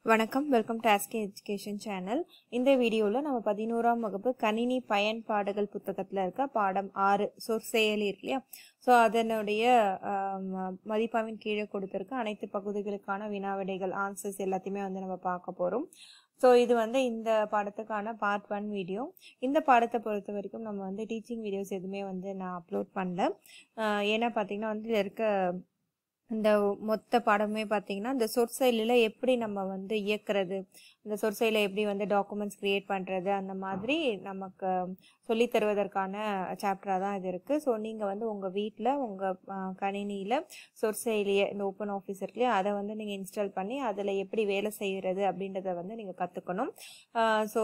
வணக்கம், welcome to ஆஸ்கே education channel. இந்த வீடியோவில் நம்ம 11ஆம் வகுப்பு கணினி பயன்பாடுகள் புத்தகத்தில் இருக்க பாடம் 6 சொற்செயலி இருக்கு இல்லையா? ஸோ அதனுடைய மதிப்பாவின் கீழே கொடுத்துருக்க அனைத்து பகுதிகளுக்கான வினாவிடைகள் ஆன்சர்ஸ் எல்லாத்தையுமே நம்ம பார்க்க போகிறோம். ஸோ இது இந்த பாடத்துக்கான பார்ட் 1 வீடியோ. இந்த பாடத்தை பொறுத்த வரைக்கும் நம்ம டீச்சிங் வீடியோஸ் எதுவுமே நான் அப்லோட் பண்ணல. ஏன்னா பார்த்தீங்கன்னா இதில் இருக்க இந்த மொத்த பாடமே பார்த்தீங்கன்னா இந்த சொற்செயலில் எப்படி நம்ம இயக்குறது, இந்த சொற்செயலை எப்படி டாக்குமெண்ட்ஸ் க்ரியேட் பண்ணுறது, அந்த மாதிரி நமக்கு சொல்லி தருவதற்கான சாப்டராக தான் இது இருக்குது. ஸோ நீங்கள் உங்கள் வீட்டில் உங்கள் கணினியில் சொற்செயலியை இந்த ஓப்பன் ஆஃபீஸ் இருக்குல்லையே அதை நீங்கள் இன்ஸ்டால் பண்ணி அதில் எப்படி வேலை செய்கிறது அப்படின்றத நீங்கள் கற்றுக்கணும். ஸோ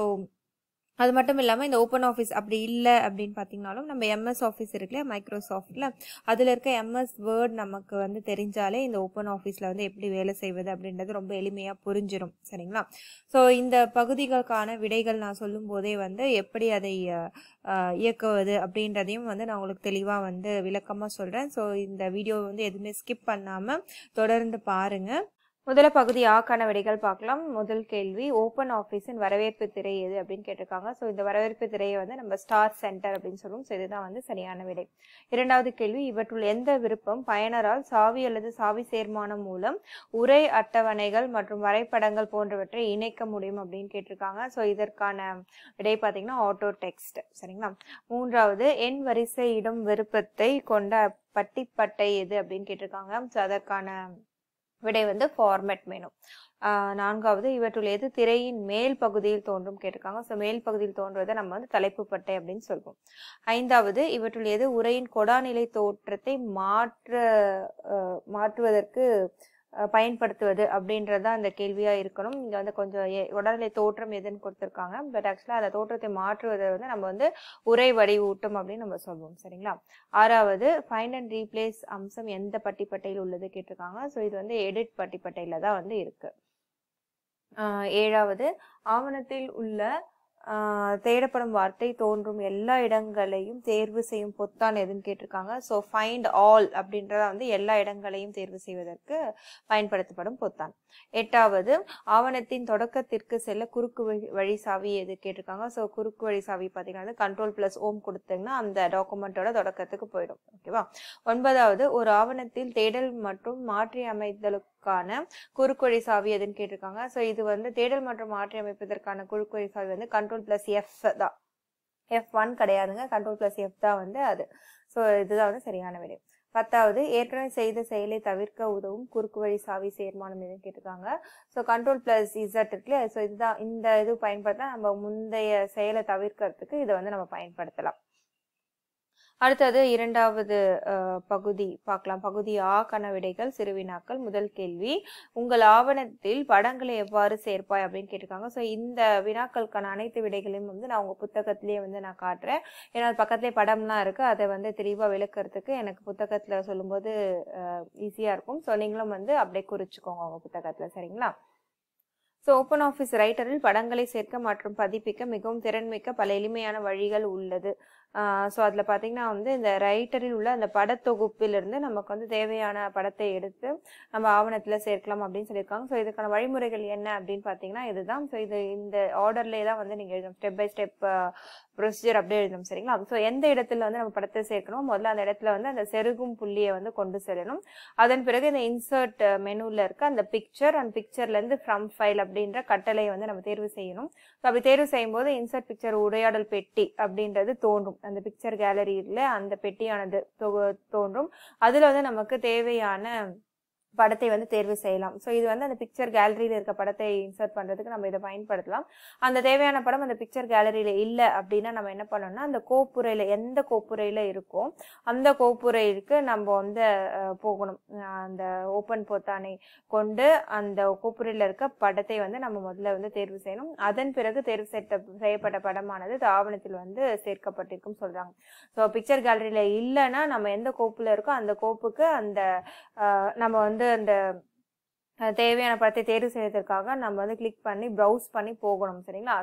அது மட்டும் இல்லாமல் இந்த ஓப்பன் ஆஃபீஸ் அப்படி இல்லை அப்படின்னு பார்த்தீங்கன்னாலும் நம்ம எம்எஸ் ஆஃபீஸ் இருக்குல்லையா, மைக்ரோசாஃப்டில் அதில் இருக்க எம்எஸ் வேர்ட் நமக்கு தெரிஞ்சாலே இந்த ஓப்பன் ஆஃபீஸில் எப்படி வேலை செய்வது அப்படின்றது ரொம்ப எளிமையாக புரிஞ்சிடும். சரிங்களா? ஸோ இந்த பகுதிகளுக்கான விடைகள் நான் சொல்லும் போதே எப்படி அதை இயக்குவது அப்படின்றதையும் நான் உங்களுக்கு தெளிவாக விளக்கமாக சொல்கிறேன். ஸோ இந்த வீடியோ எதுவுமே ஸ்கிப் பண்ணாமல் தொடர்ந்து பாருங்கள். முதல்ல பகுதி ஆக்கான விடைகள் பார்க்கலாம். முதல் கேள்வி, ஓப்பன் ஆஃபீஸின் வரவேற்பு திரை எது அப்படின்னு கேட்டிருக்காங்க. ஸோ இந்த வரவேற்பு திரையை நம்ம ஸ்டார் சென்டர் அப்படின்னு சொல்லுவோம். ஸோ இதுதான் சரியான விடை. இரண்டாவது கேள்வி, இவற்றுள் எந்த விருப்பம் பயனரால் சாவி அல்லது சாவி சேர்மானம் மூலம் உரை அட்டவணைகள் மற்றும் வரைபடங்கள் போன்றவற்றை இணைக்க முடியும் அப்படின்னு கேட்டிருக்காங்க. ஸோ இதற்கான விடை பார்த்தீங்கன்னா ஆட்டோ டெக்ஸ்ட். சரிங்களா? மூன்றாவது, எண் வரிசை இடும் விருப்பத்தை கொண்ட பட்டிப்பட்டை எது அப்படின்னு கேட்டிருக்காங்க. ஸோ அதற்கான விடை ஃபார்மேட் மெனு. நான்காவது, இவற்றுள் எது திரையின் மேல் பகுதியில் தோன்றும் கேட்டிருக்காங்க. ஸோ மேல் பகுதியில் தோன்றுவதை நம்ம தலைப்பு பட்டை அப்படின்னு சொல்வோம். ஐந்தாவது, இவற்றுள் எது உரையின் கொடாநிலை தோற்றத்தை மாற்றுவதற்கு பயன்படுத்துவது அப்படின்றத அந்த கேள்வியா இருக்கணும். இங்க கொஞ்சம் உடல்நிலை தோற்றம் எதுன்னு கொடுத்துருக்காங்க. பட் ஆக்சுவலா அந்த தோற்றத்தை மாற்றுவதை நம்ம உரை வடிவூட்டும் அப்படின்னு நம்ம சொல்லுவோம். சரிங்களா? ஆறாவது, ஃபைண்ட் அண்ட் ரீப்ளேஸ் அம்சம் எந்த பட்டிப்பட்டையில் உள்ளது கேட்டிருக்காங்க. ஸோ இது எடிட் பட்டிப்பட்டையில தான் இருக்கு. ஏழாவது, ஆவணத்தில் உள்ள தேடப்படும் வார்த்தை தோன்றும் எல்லா இடங்களையும் தேர்வு செய்யும் பொத்தான் எதுன்னு கேட்டிருக்காங்க. ஸோ ஃபைண்ட் ஆல் அப்படின்றத எல்லா இடங்களையும் தேர்வு செய்வதற்கு பயன்படுத்தப்படும் பொத்தான். எட்டாவது, ஆவணத்தின் தொடக்கத்திற்கு செல்ல குறுக்கு வழி சாவி எது கேட்டிருக்காங்க. ஸோ குறுக்கு வழி சாவி பார்த்தீங்கன்னா Ctrl+O கொடுத்தீங்கன்னா அந்த டாக்குமெண்டோட தொடக்கத்துக்கு போயிடும். ஓகேவா? ஒன்பதாவது, ஒரு ஆவணத்தில் தேடல் மற்றும் மாற்றி அமைத்தலுக்கான குறுக்கு வழி சாவி எதுன்னு கேட்டிருக்காங்க. ஸோ இது தேடல் மற்றும் மாற்றி அமைப்பதற்கான குறுக்கு வழி சாவி Ctrl+F தான். F1 கிடையாதுங்க, Ctrl+F தான் அது. ஸோ இதுதான் சரியான விடை. பத்தாவது, ஏற்கனவே செய்த செயலை தவிர்க்க உதவும் குறுக்கு வழி சாவி சேர்மானம் எதுன்னு கேட்டிருக்காங்க. ஸோ Ctrl+Z இருக்குல்ல, ஸோ இதுதான் இந்த இது பயன்படுத்தா நம்ம முந்தைய செயலை தவிர்க்கிறதுக்கு இதை நம்ம பயன்படுத்தலாம். அடுத்தது இரண்டாவது பகுதி பார்க்கலாம். பகுதி ஆக்கான விடைகள் சிறுவினாக்கள். முதல் கேள்வி, உங்கள் ஆவணத்தில் படங்களை எவ்வாறு சேர்ப்பாய் அப்படின்னு கேட்டிருக்காங்க. ஸோ இந்த வினாக்களுக்கான அனைத்து விடைகளையும் நான் உங்க புத்தகத்திலேயே நான் காட்டுறேன். ஏன்னா பக்கத்துலேயே படம்லாம் இருக்கு, அதை தெளிவா விளக்குறதுக்கு எனக்கு புத்தகத்துல சொல்லும்போது ஈஸியா இருக்கும். ஸோ நீங்களும் அப்படியே குறிச்சுக்கோங்க உங்க புத்தகத்துல. சரிங்களா? ஸோ ஓப்பன் ஆஃபீஸ் ரைட்டரில் படங்களை சேர்க்க மற்றும் பதிப்பிக்க மிகவும் திறன்மிக்க பல எளிமையான வழிகள் உள்ளது. ஸோ அதில் பார்த்தீங்கன்னா இந்த ரைட்டரில் உள்ள அந்த படத்தொகுப்பிலிருந்து நமக்கு தேவையான படத்தை எடுத்து நம்ம ஆவணத்தில் சேர்க்கலாம் அப்படின்னு சொல்லியிருக்காங்க. ஸோ இதுக்கான வழிமுறைகள் என்ன அப்படின்னு பார்த்தீங்கன்னா இதுதான். ஸோ இது இந்த ஆர்டர்லேயே தான் நீங்கள் எழுதணும், ஸ்டெப் பை ஸ்டெப் ப்ரொசீஜர் அப்படியே எழுதணும். சரிங்களா? ஸோ எந்த இடத்துல நம்ம படத்தை சேர்க்கணும், முதல்ல அந்த இடத்துல அந்த செருகும் புள்ளியை கொண்டு செல்லணும். அதன் பிறகு இந்த இன்சர்ட் மெனுவில் இருக்க அந்த பிக்சர் அண்ட் பிக்சர்லேருந்து ஃப்ரம் ஃபைல் அப்படின்ற கட்டளையை நம்ம தேர்வு செய்யணும். ஸோ அப்படி தேர்வு செய்யும் போது இன்சர்ட் பிக்சர் உரையாடல் பெட்டி அப்படின்றது தோன்றும். அந்த பிக்சர் கேலரியில அந்த பெட்டியானது தோன்றும். அதுல நமக்கு தேவையான படத்தை தேர்வு செய்யலாம். ஸோ இது அந்த பிக்சர் கேலரியில இருக்க படத்தை இன்சர்ட் பண்றதுக்கு நம்ம இதை பயன்படுத்தலாம். அந்த தேவையான படம் அந்த பிக்சர் கேலரியில இல்லை அப்படின்னா நம்ம என்ன பண்ணோம்னா அந்த கோப்புரையில எந்த கோப்புரையில இருக்கோ அந்த கோப்புரைக்கு நம்ம போகணும். அந்த ஓப்பன் பொத்தானை கொண்டு அந்த கோப்புரையில இருக்க படத்தை நம்ம முதல்ல தேர்வு செய்யணும். அதன் பிறகு தேர்வு செய்யப்பட்ட படமானது ஆவணத்தில் சேர்க்கப்பட்டிருக்கும் சொல்றாங்க. ஸோ பிக்சர் கேலரியில இல்லைன்னா நம்ம எந்த கோப்புல இருக்கோ அந்த கோப்புக்கு அந்த நம்ம அந்த தேவையான படத்தை தேர்வு செய்வதற்காக நம்ம வந்து கிளிக் பண்ணி ப்ரௌஸ் பண்ணி போகணும் சரிங்களா.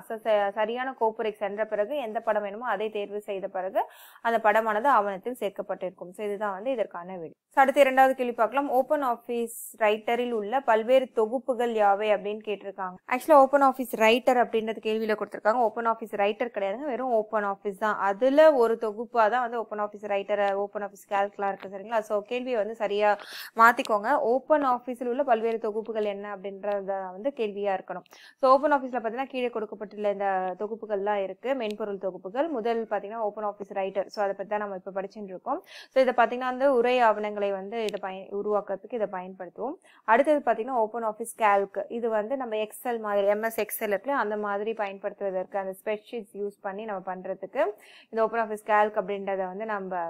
சரியான கோப்புரை சென்ற பிறகு எந்த படம் வேணுமோ அதை தேர்வு செய்த பிறகு அந்த படமானது ஆவணத்தில் சேர்க்கப்பட்டிருக்கும். ஸோ இதுதான் வந்து இதற்கான வீடியோ. அடுத்து இரண்டாவது கேள்வி பார்க்கலாம். ஓப்பன் ஆஃபீஸ் ரைட்டரில் உள்ள பல்வேறு தொகுப்புகள் யாவை அப்படின்னு கேட்டிருக்காங்க. ஆக்சுவலா ஓப்பன் ஆஃபீஸ் ரைட்டர் அப்படின்றது கேள்வியில கொடுத்திருக்காங்க. ஓப்பன் ஆஃபீஸ் ரைட்டர் கிடையாதுங்க, வெறும் ஓப்பன் ஆஃபீஸ் தான். அதுல ஒரு தொகுப்பா தான் வந்து open office writer, open office கால்குலாம் இருக்கு சரிங்களா. ஸோ கேள்வியை வந்து சரியா மாத்திக்கோங்க. ஓப்பன் ஆஃபீஸில் உள்ள பல்வேறு தொகுப்புகள் என்ன அப்படின்றத வந்து கேள்வியா இருக்கணும். ஸோ ஓப்பன் ஆஃபீஸ்ல பார்த்தீங்கன்னா கீழே கொடுக்கப்பட்டுள்ள இந்த தொகுப்புகள்லாம் இருக்கு, மென்பொருள் தொகுப்புகள். முதல் பார்த்தீங்கன்னா ஓப்பன் ஆஃபீஸ் ரைட்டர். ஸோ அதை பற்றி தான் நம்ம இப்போ படிச்சுட்டு இருக்கோம். ஸோ இதை பார்த்தீங்கன்னா வந்து உரை ஆவணங்களை வந்து இதை உருவாக்குறதுக்கு இதை பயன்படுத்துவோம். அடுத்தது பார்த்தீங்கன்னா ஓப்பன் ஆஃபீஸ் கால்க். இது வந்து நம்ம எக்ஸல் மாதிரி MS எக்ஸல் இருக்கு அந்த மாதிரி பயன்படுத்துவதற்கு, அந்த ஸ்ப்ரெட்ஷீட்ஸ் யூஸ் பண்ணி நம்ம பண்றதுக்கு இந்த ஓப்பன் ஆஃபீஸ் கால்க் அப்படின்றத வந்து நம்ம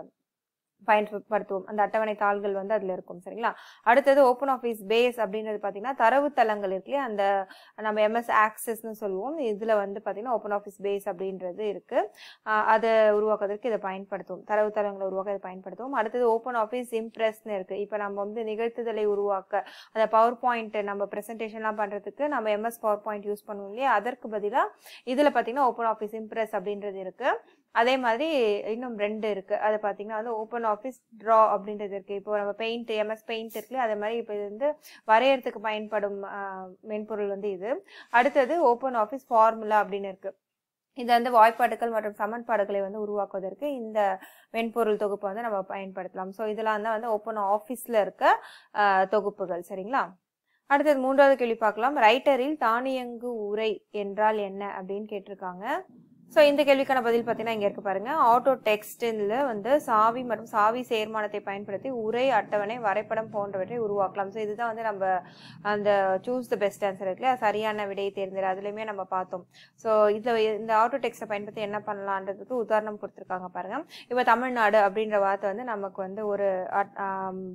பயன்படுத்துவோம். அந்த அட்டவணை தாள்கள் வந்து அதுல இருக்கும் சரிங்களா. அடுத்தது ஓப்பன் ஆஃபீஸ் பேஸ் அப்படின்றது பாத்தீங்கன்னா தரவுத்தளங்கள் இருக்கு இல்லையா, அந்த நம்ம MS ஆக்சஸ்ன்னு சொல்லுவோம். இதுல வந்து பாத்தீங்கன்னா ஓப்பன் ஆஃபீஸ் பேஸ் அப்படின்றது இருக்கு. அதை உருவாக்குவதற்கு இதை பயன்படுத்துவோம், தரவுத்தளங்களை உருவாக்க இதை பயன்படுத்துவோம். அடுத்தது ஓப்பன் ஆஃபீஸ் இம்ப்ரெஸ்ன்னு இருக்கு. இப்ப நம்ம வந்து நிகழ்த்துதலை உருவாக்க அந்த பவர் பாயிண்ட் நம்ம பிரசன்டேஷன்லாம் பண்றதுக்கு நம்ம MS பவர் பாயிண்ட் யூஸ் பண்ணுவோம் இல்லையா, அதற்கு பதிலா இதுல பாத்தீங்கன்னா ஓப்பன் ஆஃபீஸ் இம்ப்ரெஸ் அப்படின்றது இருக்கு. அதே மாதிரி இன்னும் 2 இருக்கு. அது பாத்தீங்கன்னா வந்து ஓப்பன் ஆஃபீஸ் டிரா அப்படின்றது இருக்கு. இப்போ நம்ம பெயிண்ட் MS பெயிண்ட் இருக்குல்ல, அதே மாதிரி இப்போ இது வந்து வரையறதுக்கு பயன்படும் மென்பொருள் வந்து இது. அடுத்தது ஓப்பன் ஆஃபீஸ் ஃபார்முலா அப்படின்னு இருக்கு. இது வந்து வாய்ப்பாடுகள் மற்றும் சமன்பாடுகளை வந்து உருவாக்குவதற்கு இந்த மென்பொருள் தொகுப்பை வந்து நம்ம பயன்படுத்தலாம். ஸோ இதெல்லாம் தான் வந்து ஓப்பன் ஆஃபீஸ்ல இருக்க தொகுப்புகள் சரிங்களா. அடுத்தது மூன்றாவது கேள்வி பார்க்கலாம். ரைட்டரில் தானியங்கு உரை என்றால் என்ன அப்படின்னு கேட்டிருக்காங்க. ஸோ இந்த கேள்விக்கான பதில் பார்த்தீங்கன்னா இங்கே இருக்கு பாருங்க. ஆட்டோ டெக்ஸ்டில் வந்து சாவி மற்றும் சாவி சேர்மானத்தை பயன்படுத்தி உரை, அட்டவணை, வரைபடம் போன்றவற்றை உருவாக்கலாம். ஸோ இதுதான் வந்து நம்ம அந்த சூஸ் த பெஸ்ட் ஆன்சர் இருக்குல்ல, சரியான விடையை தேர்ந்தெடு, அதுலையுமே நம்ம பார்த்தோம். ஸோ இதில் இந்த ஆட்டோ டெக்ஸ்ட்டை பயன்படுத்தி என்ன பண்ணலான்றதுக்கு உதாரணம் கொடுத்துருக்காங்க பாருங்க. இப்போ தமிழ்நாடு அப்படின்ற வார்த்தை வந்து நமக்கு வந்து ஒரு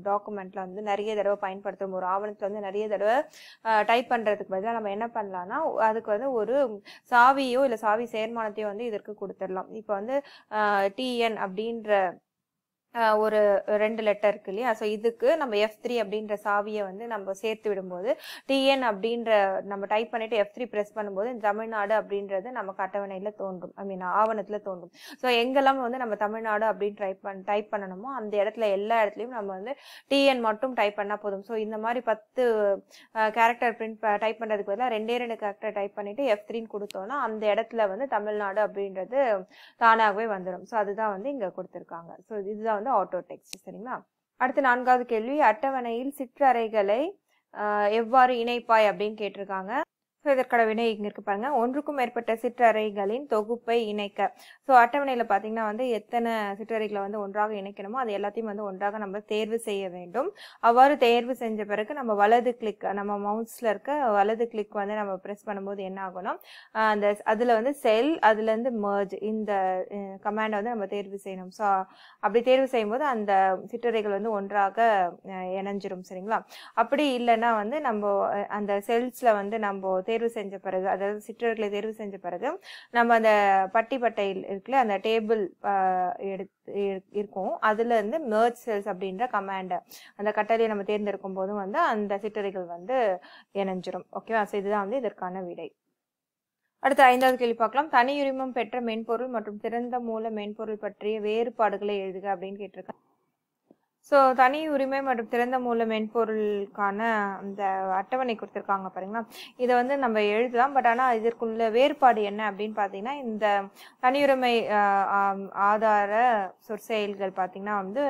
டாக்குமெண்ட்ல வந்து நிறைய தடவை பயன்படுத்தும், ஒரு ஆவணத்தில் வந்து நிறைய தடவை டைப் பண்ணுறதுக்கு பதிலாக நம்ம என்ன பண்ணலாம்னா அதுக்கு வந்து ஒரு சாவியோ இல்லை சாவி சேர்மானத்தையோ வந்து இதற்கு கொடுத்துடலாம். இப்போ வந்து TN அப்படின்ற ஒரு 2 லெட்டர் இருக்கு இல்லையா. ஸோ இதுக்கு நம்ம F3 அப்படின்ற சாவியை வந்து நம்ம சேர்த்து விடும்போது TN அப்படின்ற நம்ம டைப் பண்ணிட்டு F3 ப்ரெஸ் பண்ணும்போது தமிழ்நாடு அப்படின்றது நமக்கு அட்டவணையில தோன்றும், ஆவணத்துல தோன்றும். ஸோ எங்கெல்லாம் வந்து நம்ம தமிழ்நாடு அப்படின்னு டைப் பண்ணணுமோ அந்த இடத்துல எல்லா இடத்துலையும் நம்ம வந்து TN மட்டும் டைப் பண்ணா போதும். ஸோ இந்த மாதிரி 10 கேரக்டர் பிரிண்ட் டைப் பண்றதுக்கு பதிலாக 2 கேரக்டர் டைப் பண்ணிட்டு F3 கொடுத்தோம்னா அந்த இடத்துல வந்து தமிழ்நாடு அப்படின்றது தானாகவே வந்துடும். ஸோ அதுதான் வந்து இங்க கொடுத்துருக்காங்க. ஸோ இதுதான் ஆட்டோ டெக்ஸ்ட் சரிங்களா. அடுத்து நான்காவது கேள்வி. அட்டவணையில் சிற்றறைகளை எவ்வாறு இணைப்பாய் அப்படின்னு கேட்டிருக்காங்க. ஸோ இதற்கான வினை இங்கே இருக்கு பாருங்க. ஒன்றுக்கும் மேற்பட்ட சிற்றறைகளின் தொகுப்பை இணைக்க. ஸோ அட்டவணையில் பார்த்தீங்கன்னா வந்து எத்தனை சிற்றறைகளை வந்து ஒன்றாக இணைக்கணுமோ அது எல்லாத்தையும் வந்து ஒன்றாக நம்ம தேர்வு செய்ய வேண்டும். அவ்வாறு தேர்வு செஞ்ச பிறகு நம்ம வலது கிளிக், நம்ம மவுஸ்ல இருக்க வலது கிளிக் வந்து நம்ம ப்ரெஸ் பண்ணும்போது என்ன ஆகும்னா அந்த அதில் வந்து செல், அதுலேருந்து மர்ஜ் இந்த கமாண்டை வந்து நம்ம தேர்வு செய்யணும். ஸோ அப்படி தேர்வு செய்யும்போது அந்த சிற்றறைகள் வந்து ஒன்றாக இணைஞ்சிரும் சரிங்களா. அப்படி இல்லைன்னா வந்து நம்ம அந்த செல்ஸ்ல வந்து நம்ம தேர்வு செஞ்ச பிறகு, அதாவது சிற்றர்களை தேர்வு செஞ்ச பிறகு நம்ம அந்த பட்டியில் இருக்குல்ல அந்த டேபிள் இருக்கும், அதுல இருந்து மெர்ஜ் செல்ஸ் அப்படின்ற கமாண்ட் அந்த கட்டளையை நம்ம தேர்ந்தெடுக்கும் போதும் வந்து அந்த சிற்றறைகள் வந்து இணைஞ்சிரும். ஓகேவா. ஸோ இதுதான் வந்து இதற்கான விடை. அடுத்து ஐந்தாவது கேள்வி பார்க்கலாம். தனியுரிமம் பெற்ற மென்பொருள் மற்றும் திறந்த மூல மென்பொருள் பற்றிய வேறுபாடுகளை எழுதுக அப்படின்னு கேட்டிருக்கேன். ஸோ தனி உரிமை மற்றும் திறந்த மூல மென்பொருளுக்கான அந்த அட்டவணை கொடுத்துருக்காங்க பாருங்களா. இதை வந்து நம்ம எழுதலாம், பட் ஆனால் இதற்குள்ள வேறுபாடு என்ன அப்படின்னு பார்த்தீங்கன்னா இந்த தனியுரிமை ஆதார சொற்செயல்கள் பார்த்தீங்கன்னா வந்து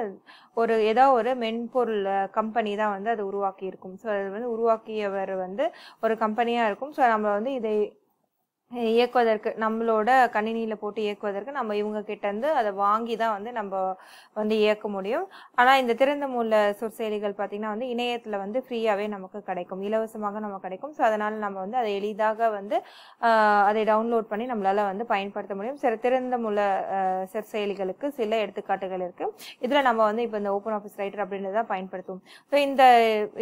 ஏதோ ஒரு மென்பொருள் கம்பெனி தான் வந்து அது உருவாக்கி இருக்கும். ஸோ அது வந்து உருவாக்கியவர் வந்து ஒரு கம்பெனியாக இருக்கும். ஸோ நம்ம வந்து இதை இயக்குவதற்கு, நம்மளோட கணினியில போட்டு இயக்குவதற்கு நம்ம இவங்க கிட்ட இருந்து அதை வாங்கி தான் வந்து நம்ம வந்து இயக்க முடியும். ஆனா இந்த திறந்த மூல சொற்செயலிகள் பார்த்தீங்கன்னா வந்து இணையத்துல வந்து ஃப்ரீயாவே நமக்கு கிடைக்கும், இலவசமாக நமக்கு கிடைக்கும். ஸோ அதனால நம்ம வந்து அதை எளிதாக வந்து அதை டவுன்லோட் பண்ணி நம்மளால வந்து பயன்படுத்த முடியும். சில திறந்த மூல சொற்செயலிகளுக்கு சில எடுத்துக்காட்டுகள் இருக்கு. இதுல நம்ம வந்து இப்போ இந்த ஓப்பன் ஆஃபீஸ் ரைட்டர் அப்படின்றத பயன்படுத்துவோம். ஸோ இந்த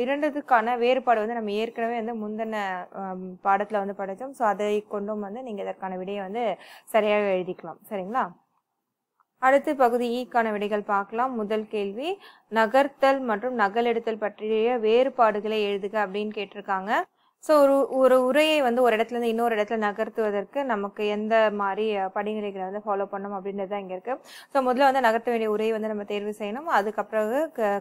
இரண்டுத்துக்கான வேறுபாடு வந்து நம்ம ஏற்கனவே வந்து முந்தின பாடத்துல வந்து படித்தோம். ஸோ அதை கொண்டு வந்து நீங்க இதற்கான விடையை வந்து சரியாக எழுதிக்கலாம் சரிங்களா. அடுத்து பகுதி ஈக்கான விடைகள் பார்க்கலாம். முதல் கேள்வி, நகர்த்தல் மற்றும் நகலெடுத்தல் பற்றிய வேறுபாடுகளை எழுதுக அப்படின்னு கேட்டிருக்காங்க. ஸோ ஒரு உரையை வந்து ஒரு இடத்துல இருந்து இன்னொரு இடத்துல நகர்த்துவதற்கு நமக்கு எந்த மாதிரி படிநிலைகளை வந்து ஃபாலோ பண்ணணும் அப்படின்றது தான் இங்கே இருக்குது. ஸோ முதல்ல வந்து நகர்த்த வேண்டிய உரையை வந்து நம்ம தேர்வு செய்யணும். அதுக்கப்புறம்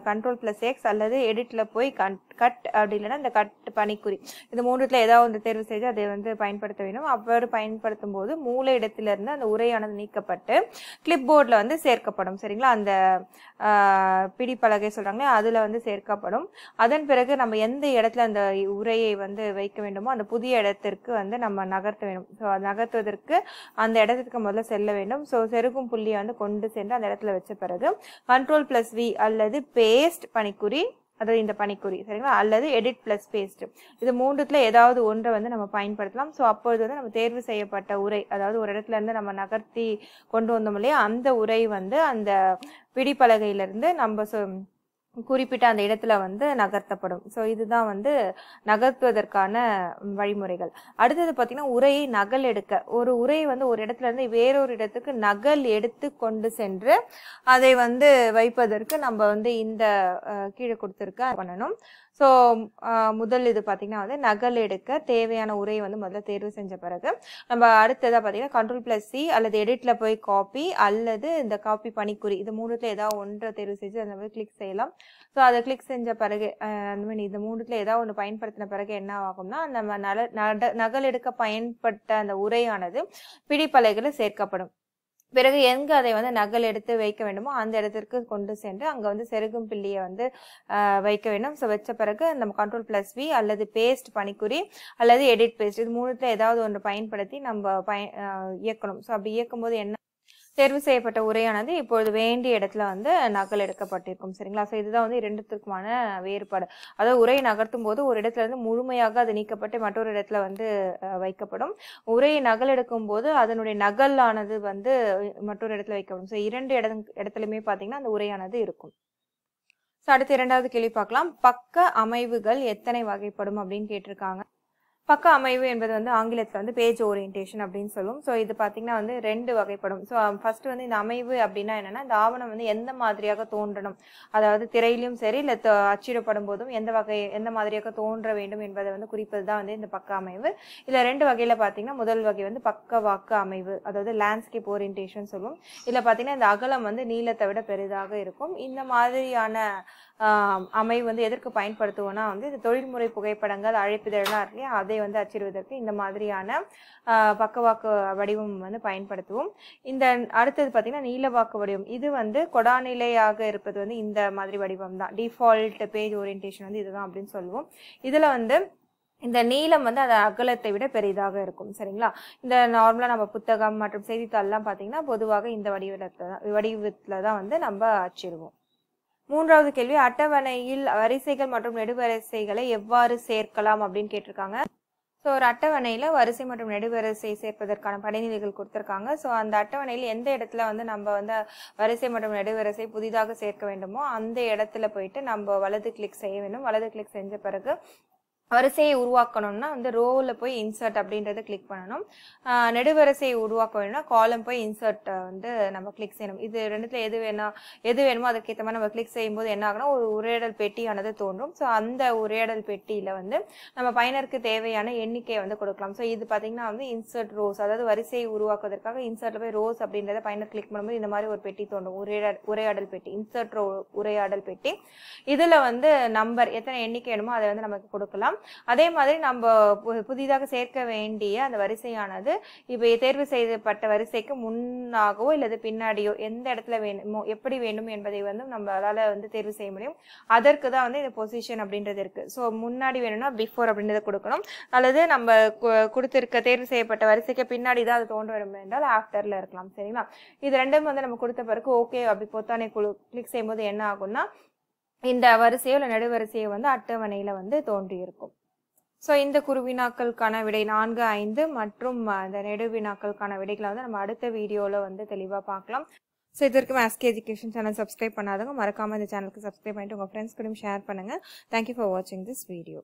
Ctrl+X அல்லது எடிட்டில் போய் கட் அப்படி இல்லைன்னா இந்த கட் பணிக்குறி இந்த மூணுத்துல ஏதாவது ஒன்று தேர்வு செய்து அதை வந்து பயன்படுத்த வேண்டும். அவ்வாறு பயன்படுத்தும் போது மூல இடத்திலிருந்து அந்த உரையானது நீக்கப்பட்டு கிளிப் போர்டில் வந்து சேர்க்கப்படும். சரிங்களா? அந்த பிடிப்பலகை சொல்கிறாங்களே அதில் வந்து சேர்க்கப்படும். அதன் பிறகு நம்ம எந்த இடத்துல அந்த உரையை வந்து வைக்க வேண்டுமோ அந்த புதிய இடத்திற்கு வந்து நம்ம நகர்த்த வேண்டும். ஸோ நகர்த்துவதற்கு அந்த இடத்திற்கு முதல்ல செல்ல வேண்டும். ஸோ செருகும் புள்ளியை வந்து கொண்டு சென்று அந்த இடத்துல வச்ச பிறகு Ctrl+V அல்லது பேஸ்ட் பணிக்குறி, அதாவது இந்த பணிக்குறி, சரிங்களா, அல்லது எடிட் பிளஸ் பேஸ்ட், இது மூன்றுத்துல ஏதாவது ஒன்றை வந்து நம்ம பயன்படுத்தலாம். ஸோ அப்பொழுது வந்து நம்ம தேர்வு செய்யப்பட்ட உரை, அதாவது ஒரு இடத்துல இருந்து நம்ம நகர்த்தி கொண்டு வந்தோம் இல்லையா, அந்த உரை வந்து அந்த பிடிப்பலகையிலிருந்து நம்ம குறிப்பிட்ட அந்த இடத்துல வந்து நகர்த்தப்படும். ஸோ இதுதான் வந்து நகர்த்துவதற்கான வழிமுறைகள். அடுத்தது பார்த்தீங்கன்னா உரையை நகல் எடுக்க. ஒரு உரையை வந்து ஒரு இடத்துல இருந்து வேறொரு இடத்துக்கு நகல் எடுத்து கொண்டு சென்று அதை வந்து வைப்பதற்கு நம்ம வந்து இந்த கீழே கொடுத்துருக்க பண்ணணும். ஸோ முதல் இது பார்த்தீங்கன்னா வந்து நகல் எடுக்க தேவையான உரையை வந்து முதல்ல தேர்வு செஞ்ச பிறகு நம்ம அடுத்ததாக பார்த்தீங்கன்னா Ctrl+C அல்லது எடிட்டில் போய் காப்பி அல்லது இந்த காப்பி பணிக்குறி, இது மூணுத்துல ஏதாவது ஒன்றை தேர்வு செஞ்சு அந்த மாதிரி கிளிக் செய்யலாம். ஸோ அதை கிளிக் செஞ்ச பிறகு அந்த மாதிரி இந்த மூணுத்துல ஏதாவது ஒன்று பயன்படுத்தின பிறகு என்ன ஆகும்னா நம்ம நகல் எடுக்க பயன்பட்ட அந்த உரையானது பிடிப்பலகையில் சேர்க்கப்படும். பிறகு எங்க அதை வந்து நகல் எடுத்து வைக்க வேண்டுமோ அந்த இடத்திற்கு கொண்டு சென்று அங்க வந்து செருகும் பிள்ளையை வந்து வைக்க வேண்டும். ஸோ வச்ச பிறகு நம்ம Ctrl+V அல்லது பேஸ்ட் பணிக்குறி அல்லது எடிட் பேஸ்ட், இது மூணுத்துல ஏதாவது ஒன்று பயன்படுத்தி நம்ம இயக்கணும். ஸோ அப்படி இயக்கும் போது என்ன, தேர்வு செய்யப்பட்ட உரையானது இப்பொழுது வேண்டிய இடத்துல வந்து நகல் எடுக்கப்பட்டிருக்கும். சரிங்களா? ஸோ இதுதான் வந்து இரண்டுத்திற்குமான வேறுபாடு. அதாவது உரையை நகர்த்தும் போது ஒரு இடத்துல இருந்து முழுமையாக அது நீக்கப்பட்டு மற்றொரு இடத்துல வந்து வைக்கப்படும். உரையை நகல் எடுக்கும் போது அதனுடைய நகலானது வந்து மற்றொரு இடத்துல வைக்கப்படும். ஸோ இரண்டு இடத்துலையுமே பார்த்தீங்கன்னா அந்த உரையானது இருக்கும். ஸோ அடுத்து இரண்டாவது கேள்வி பார்க்கலாம். பக்க அமைவுகள் எத்தனை வகைப்படும் அப்படின்னு கேட்டிருக்காங்க. பக்க அமைவு என்பது வந்து ஆங்கிலத்தில் வந்து பேஜ் ஓரியன்டேஷன் அப்படின்னு சொல்லுவோம். ஸோ இது பார்த்தீங்கன்னா வந்து ரெண்டு வகைப்படும். ஸோ ஃபர்ஸ்ட் வந்து இந்த அமைவு அப்படின்னா என்னன்னா, இந்த ஆவணம் வந்து எந்த மாதிரியாக தோன்றணும், அதாவது திரையிலும் சரி இல்லை அச்சிடப்படும் போதும் எந்த மாதிரியாக தோன்ற வேண்டும் என்பதை வந்து குறிப்பது தான் வந்து இந்த பக்க அமைவு. இதில் ரெண்டு வகையில் பார்த்தீங்கன்னா முதல் வகை வந்து பக்கவாக்கு அமைவு, அதாவது லேண்ட்ஸ்கேப் ஓரியன்டேஷன் சொல்லுவோம். இதில் பார்த்தீங்கன்னா இந்த அகலம் வந்து நீளத்தை விட பெரிதாக இருக்கும். இந்த மாதிரியான அமைவு வந்து எதற்கு பயன்படுத்துவோம்னா வந்து இந்த தொழில்முறை புகைப்படங்கள் அழைப்பிதழ்லாம் இருக்கு, அதை வந்து அச்சிடுவதற்கு இந்த மாதிரியான பக்கவாக்கு வடிவம் வந்து பயன்படுத்துவோம். இந்த அடுத்தது பார்த்தீங்கன்னா நீளவாக்கு வடிவம், இது வந்து கொடாநிலையாக இருப்பது வந்து இந்த மாதிரி வடிவம் தான். டிஃபால்ட் பேஜ் ஓரியன்டேஷன் வந்து இதுதான் அப்படின்னு சொல்லுவோம். இதுல வந்து இந்த நீளம் வந்து அது அகலத்தை விட பெரிதாக இருக்கும். சரிங்களா? இந்த நார்மலா நம்ம புத்தகம் மற்றும் செய்தித்தாள்லாம் பார்த்தீங்கன்னா பொதுவாக இந்த வடிவத்துல தான் வந்து நம்ம அச்சிடுவோம். மூன்றாவது கேள்வி, அட்டவணையில் வரிசைகள் மற்றும் நெடுவரிசைகளை எவ்வாறு சேர்க்கலாம் அப்படின்னு கேட்டிருக்காங்க. ஸோ ஒரு அட்டவணையில் வரிசை மற்றும் நெடுவரிசை சேர்ப்பதற்கான படிநிலைகள் கொடுத்துருக்காங்க. ஸோ அந்த அட்டவணையில் எந்த இடத்துல வந்து நம்ம வந்து வரிசை மற்றும் நெடுவரிசை புதிதாக சேர்க்க வேண்டுமோ அந்த இடத்துல போயிட்டு நம்ம வலது கிளிக் செய்ய வேண்டும். வலது கிளிக் செஞ்ச பிறகு வரிசையை உருவாக்கணும்னா வந்து ரோவில் போய் இன்சர்ட் அப்படின்றத கிளிக் பண்ணணும். நெடுவரிசையை உருவாக்க வேணும்னா காலம் போய் இன்சர்ட் வந்து நம்ம கிளிக் செய்யணும். இது ரெண்டுத்துல எது வேணுமோ அதுக்கேற்ற மாதிரி நம்ம கிளிக் செய்யும்போது என்ன ஆகுனா ஒரு உரையாடல் பெட்டியானது தோன்றும். ஸோ அந்த உரையாடல் பெட்டியில வந்து நம்ம பயனருக்கு தேவையான எண்ணிக்கையை வந்து கொடுக்கலாம். ஸோ இது பார்த்தீங்கன்னா வந்து இன்சர்ட் ரோஸ், அதாவது வரிசையை உருவாக்குவதற்காக இன்சர்ட்ல போய் ரோஸ் அப்படின்றத பயனர் கிளிக் பண்ணும்போது இந்த மாதிரி ஒரு பெட்டி தோன்றும், உரையாடல் பெட்டி, இன்சர்ட் உரையாடல் பெட்டி. இதுல வந்து நம்பர் எத்தனை எண்ணிக்கை வேணுமோ அதை வந்து நமக்கு கொடுக்கலாம். அதே மாதிரி நம்ம புதிதாக சேர்க்க வேண்டிய அந்த வரிசையானது இப்போ தேர்வு செய்யப்பட்ட வரிசைக்கு முன்னாகவோ இல்லது பின்னாடியோ எந்த இடத்துல வேணுமோ எப்படி வேண்டும் என்பதை வந்து நம்மளால வந்து தேர்வு செய்ய முடியும். அதற்கு தான் வந்து இந்த பொசிஷன் அப்படின்றது இருக்கு. ஸோ முன்னாடி வேணும்னா பிஃபோர் அப்படின்றத கொடுக்கணும், அல்லது நம்ம கொடுத்திருக்க தேர்வு செய்யப்பட்ட வரிசைக்கு பின்னாடி தான் அது தோன்ற வேண்டும் என்றால் ஆஃப்டர்ல இருக்கலாம். சரிங்களா? இது ரெண்டும் வந்து நம்ம கொடுத்த பிறகு ஓகே அப்படி பொத்தானே கிளிக் செய்யும்போது என்ன ஆகும்னா இந்த வரிசையோ இல்லை நெடுவரிசையோ வந்து அட்டவணையில வந்து தோன்றி இருக்கும். ஸோ இந்த குறுவினாக்களுக்கான விடை 4, 5 மற்றும் இந்த நெடுவினாக்களுக்கான விடைகளை வந்து நம்ம அடுத்த வீடியோவில் வந்து தெளிவாக பார்க்கலாம். ஸோ இது வரைக்கும் ஆஸ்கி எஜுகேஷன் சேனல் சப்ஸ்கிரைப் பண்ணாதவங்க மறக்காமல் இந்த சேனலுக்கு சப்ஸ்கிரைப் பண்ணிட்டு உங்கள் ஃப்ரெண்ட்ஸ் கூடயும் ஷேர் பண்ணுங்கள். தேங்க்யூ ஃபார் வாட்சிங் திஸ் வீடியோ.